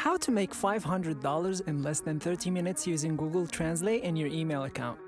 How to make $500 in less than 30 minutes using Google Translate in your email account.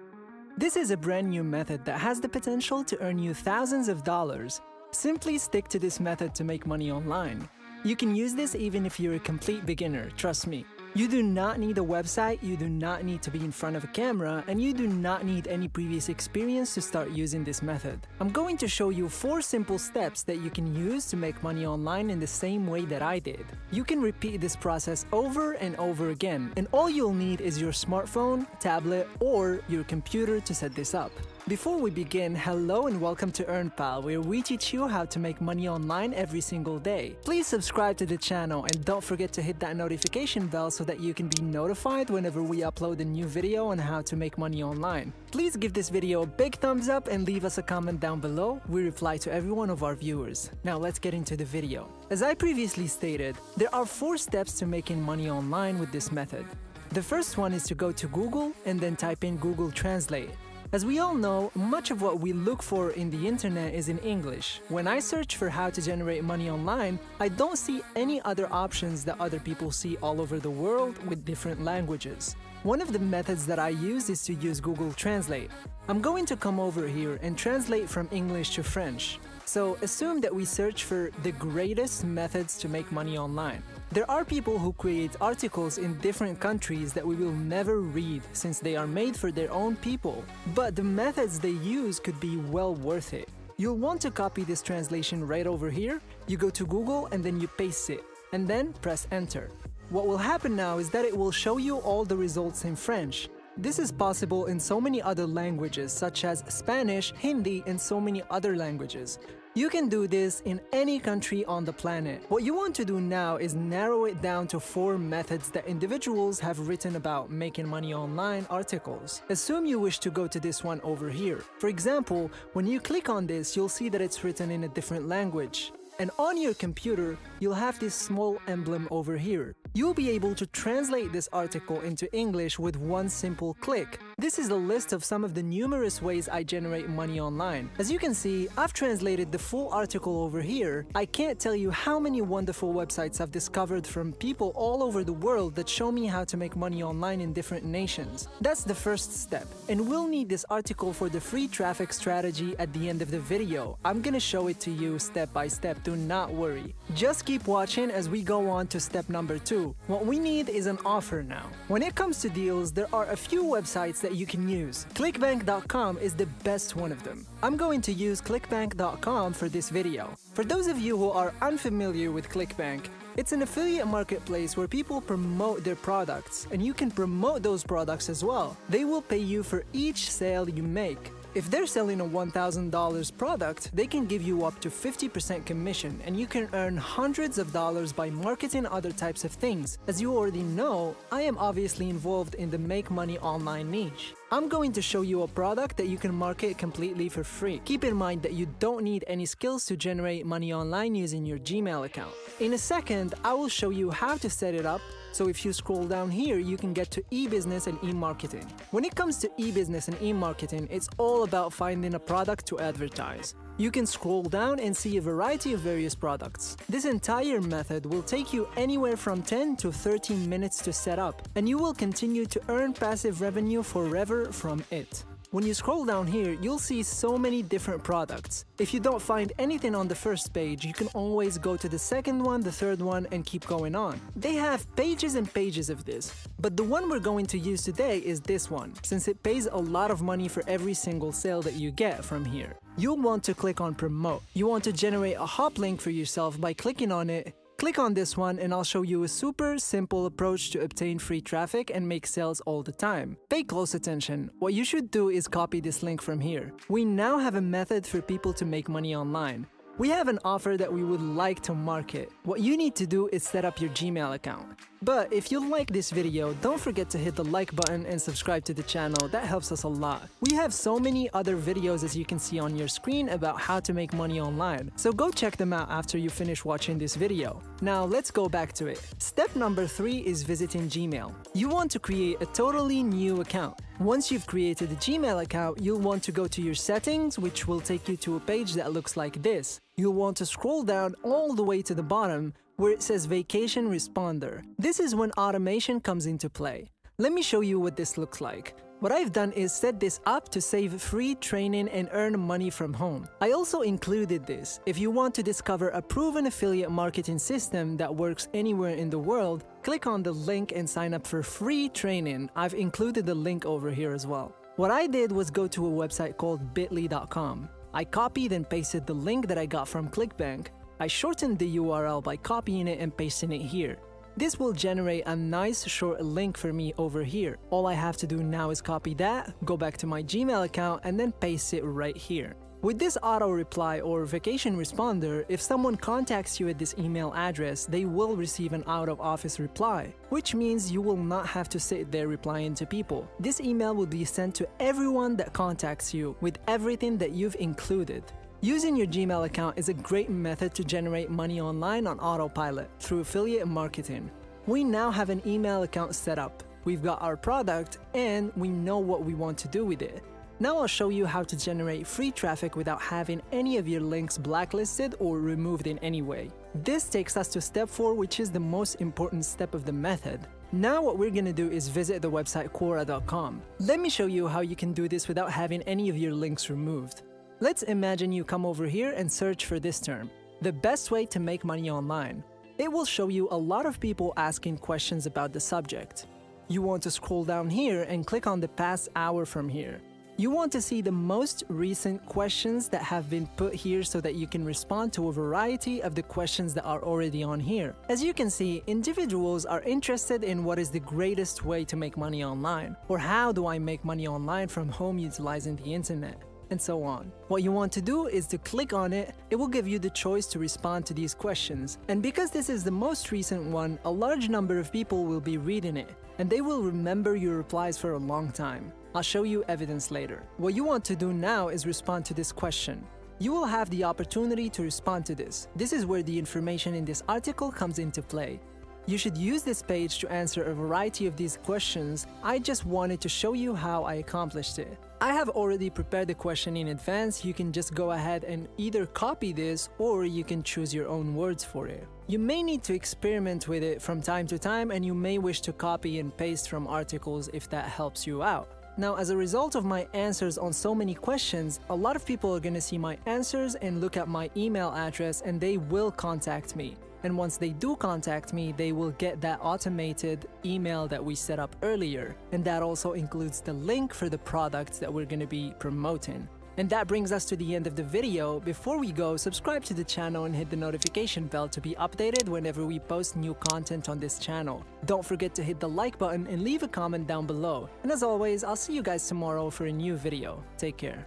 This is a brand new method that has the potential to earn you thousands of dollars. Simply stick to this method to make money online. You can use this even if you're a complete beginner, trust me. You do not need a website, you do not need to be in front of a camera, and you do not need any previous experience to start using this method. I'm going to show you 4 simple steps that you can use to make money online in the same way that I did. You can repeat this process over and over again, and all you'll need is your smartphone, tablet, or your computer to set this up. Before we begin, hello and welcome to EarnPal, where we teach you how to make money online every single day. Please subscribe to the channel and don't forget to hit that notification bell so that you can be notified whenever we upload a new video on how to make money online. Please give this video a big thumbs up and leave us a comment down below. We reply to every one of our viewers. Now let's get into the video. As I previously stated, there are 4 steps to making money online with this method. The first one is to go to Google and then type in Google Translate. As we all know, much of what we look for in the internet is in English. When I search for how to generate money online, I don't see any other options that other people see all over the world with different languages. One of the methods that I use is to use Google Translate. I'm going to come over here and translate from English to French. So assume that we search for the greatest methods to make money online. There are people who create articles in different countries that we will never read since they are made for their own people, but the methods they use could be well worth it. You'll want to copy this translation right over here. You go to Google and then you paste it, and then press enter. What will happen now is that it will show you all the results in French. This is possible in so many other languages such as Spanish, Hindi, and so many other languages. You can do this in any country on the planet. What you want to do now is narrow it down to 4 methods that individuals have written about making money online articles. Assume you wish to go to this one over here. For example, when you click on this, you'll see that it's written in a different language. And on your computer, you'll have this small emblem over here. You'll be able to translate this article into English with one simple click. This is a list of some of the numerous ways I generate money online. As you can see, I've translated the full article over here. I can't tell you how many wonderful websites I've discovered from people all over the world that show me how to make money online in different nations. That's the first step. And we'll need this article for the free traffic strategy at the end of the video. I'm gonna show it to you step by step. Do not worry. Just keep watching as we go on to step number 2. What we need is an offer now. When it comes to deals, there are a few websites that you can use. Clickbank.com is the best one of them. I'm going to use clickbank.com for this video. For those of you who are unfamiliar with Clickbank, it's an affiliate marketplace where people promote their products, and you can promote those products as well. They will pay you for each sale you make. If they're selling a $1,000 product, they can give you up to 50% commission, and you can earn hundreds of dollars by marketing other types of things. As you already know, I am obviously involved in the make money online niche. I'm going to show you a product that you can market completely for free. Keep in mind that you don't need any skills to generate money online using your Gmail account. In a second, I will show you how to set it up, so if you scroll down here, you can get to e-business and e-marketing. When it comes to e-business and e-marketing, it's all about finding a product to advertise. You can scroll down and see a variety of various products. This entire method will take you anywhere from 10 to 13 minutes to set up, and you will continue to earn passive revenue forever from it. When you scroll down here, you'll see so many different products. If you don't find anything on the first page, you can always go to the second one, the third one, and keep going on. They have pages and pages of this, but the one we're going to use today is this one, since it pays a lot of money for every single sale that you get from here. You'll want to click on Promote. You want to generate a hop link for yourself by clicking on it. Click on this one and I'll show you a super simple approach to obtain free traffic and make sales all the time. Pay close attention. What you should do is copy this link from here. We now have a method for people to make money online. We have an offer that we would like to market. What you need to do is set up your Gmail account. But if you like this video, don't forget to hit the like button and subscribe to the channel. That helps us a lot. We have so many other videos, as you can see on your screen, about how to make money online. So go check them out after you finish watching this video. Now let's go back to it. Step number 3 is visiting Gmail. You want to create a totally new account. Once you've created a Gmail account, you'll want to go to your settings, which will take you to a page that looks like this. You'll want to scroll down all the way to the bottom, where it says Vacation Responder. This is when automation comes into play. Let me show you what this looks like. What I've done is set this up to save free training and earn money from home. I also included this. If you want to discover a proven affiliate marketing system that works anywhere in the world, click on the link and sign up for free training. I've included the link over here as well. What I did was go to a website called bit.ly.com. I copied and pasted the link that I got from ClickBank. I shortened the URL by copying it and pasting it here. This will generate a nice short link for me over here. All I have to do now is copy that, go back to my Gmail account, and then paste it right here. With this auto reply or vacation responder, if someone contacts you at this email address, they will receive an out-of-office reply, which means you will not have to sit there replying to people. This email will be sent to everyone that contacts you with everything that you've included. Using your Gmail account is a great method to generate money online on autopilot through affiliate marketing. We now have an email account set up, we've got our product, and we know what we want to do with it. Now I'll show you how to generate free traffic without having any of your links blacklisted or removed in any way. This takes us to step 4, which is the most important step of the method. Now what we're gonna do is visit the website Quora.com. Let me show you how you can do this without having any of your links removed. Let's imagine you come over here and search for this term, the best way to make money online. It will show you a lot of people asking questions about the subject. You want to scroll down here and click on the past hour from here. You want to see the most recent questions that have been put here so that you can respond to a variety of the questions that are already on here. As you can see, individuals are interested in what is the greatest way to make money online, or how do I make money online from home utilizing the internet, and so on. What you want to do is to click on it. It will give you the choice to respond to these questions. And because this is the most recent one, a large number of people will be reading it, and they will remember your replies for a long time. I'll show you evidence later. What you want to do now is respond to this question. You will have the opportunity to respond to this. This is where the information in this article comes into play. You should use this page to answer a variety of these questions. I just wanted to show you how I accomplished it. I have already prepared the question in advance. You can just go ahead and either copy this or you can choose your own words for it. You may need to experiment with it from time to time, and you may wish to copy and paste from articles if that helps you out. Now, as a result of my answers on so many questions, a lot of people are going to see my answers and look at my email address, and they will contact me. And once they do contact me, they will get that automated email that we set up earlier. And that also includes the link for the products that we're going to be promoting. And that brings us to the end of the video. Before we go, subscribe to the channel and hit the notification bell to be updated whenever we post new content on this channel. Don't forget to hit the like button and leave a comment down below. And as always, I'll see you guys tomorrow for a new video. Take care.